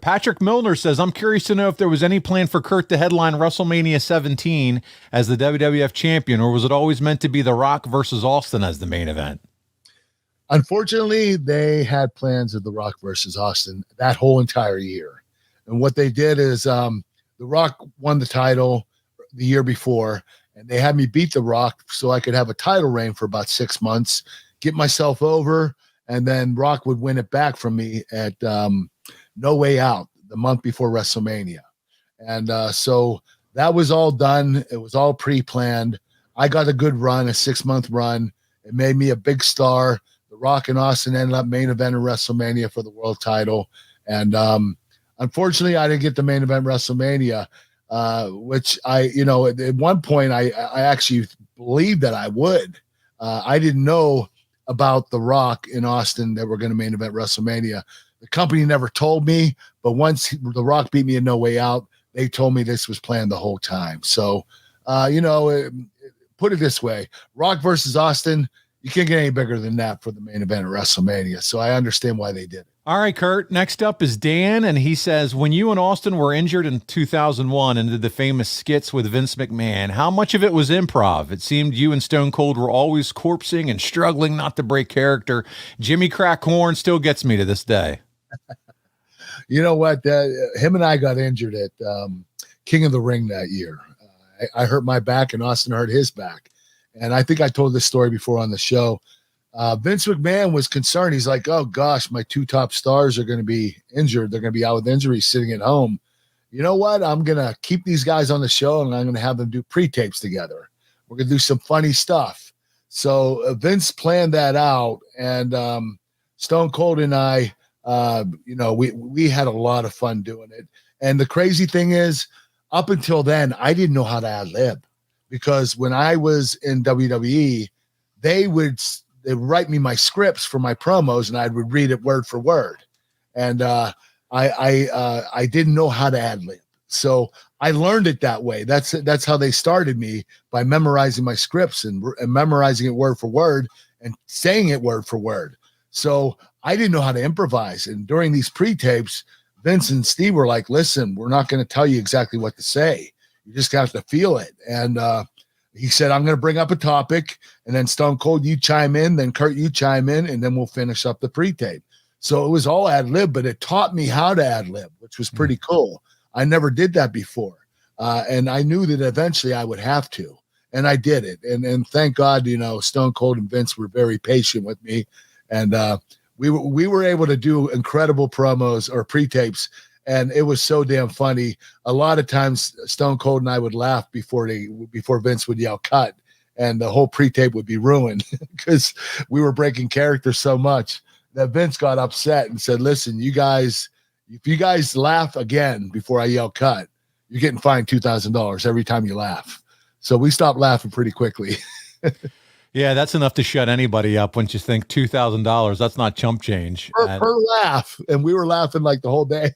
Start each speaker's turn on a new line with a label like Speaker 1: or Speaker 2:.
Speaker 1: Patrick Milner says, I'm curious to know if there was any plan for Kurt to headline WrestleMania 17 as the WWF champion, or was it always meant to be The Rock versus Austin as the main event?
Speaker 2: Unfortunately, they had plans of The Rock versus Austin that whole entire year. And what they did is The Rock won the title the year before, and they had me beat The Rock so I could have a title reign for about 6 months, get myself over, and then Rock would win it back from me at No Way Out the month before WrestleMania. And so that was all done. It was all pre-planned. I got a good run, a 6-month run. It made me a big star. The Rock and Austin ended up main event in WrestleMania for the world title. And unfortunately, I didn't get the main event WrestleMania, which at one point, I actually believed that I would. I didn't know about The Rock in Austin that were going to main event WrestleMania. The company never told me, but once The Rock beat me in No Way Out, they told me this was planned the whole time. So, put it this way, Rock versus Austin, you can't get any bigger than that for the main event of WrestleMania. So I understand why they did it.
Speaker 1: All right, Kurt. Next up is Dan, and he says, when you and Austin were injured in 2001 and did the famous skits with Vince McMahon, how much of it was improv? It seemed you and Stone Cold were always corpsing and struggling not to break character. Jimmy Crack Horn still gets me to this day.
Speaker 2: You know what? Him and I got injured at King of the Ring that year. I hurt my back, and Austin hurt his back. And I think I told this story before on the show. Vince McMahon was concerned. He's like, oh, gosh, my 2 top stars are going to be injured. They're going to be out with injuries sitting at home. You know what? I'm going to keep these guys on the show, and I'm going to have them do pre-tapes together. We're going to do some funny stuff. So Vince planned that out, and Stone Cold and I, we had a lot of fun doing it. And the crazy thing is, up until then, I didn't know how to ad-lib, because when I was in WWE, they'd write me my scripts for my promos, and I would read it word for word. And I didn't know how to ad-lib. So I learned it that way. That's how they started me, by memorizing my scripts and memorizing it word for word and saying it word for word. So I didn't know how to improvise. And during these pre-tapes, Vince and Steve were like, listen, we're not going to tell you exactly what to say. You just have to feel it. And he said, I'm going to bring up a topic, and then Stone Cold, you chime in, then Kurt, you chime in, and then we'll finish up the pre-tape. So it was all ad-lib, but it taught me how to ad-lib, which was pretty cool. I never did that before. And I knew that eventually I would have to, and I did it. And thank God, Stone Cold and Vince were very patient with me. And we were able to do incredible promos or pre-tapes, and it was so damn funny. A lot of times Stone Cold and I would laugh before Vince would yell cut, and the whole pre-tape would be ruined because we were breaking character so much that Vince got upset and said, listen, you guys, if you guys laugh again before I yell cut, you're getting fined $2,000 every time you laugh. So we stopped laughing pretty quickly.
Speaker 1: Yeah, that's enough to shut anybody up. Once you think $2,000, that's not chump change.
Speaker 2: Per laugh. And we were laughing like the whole day.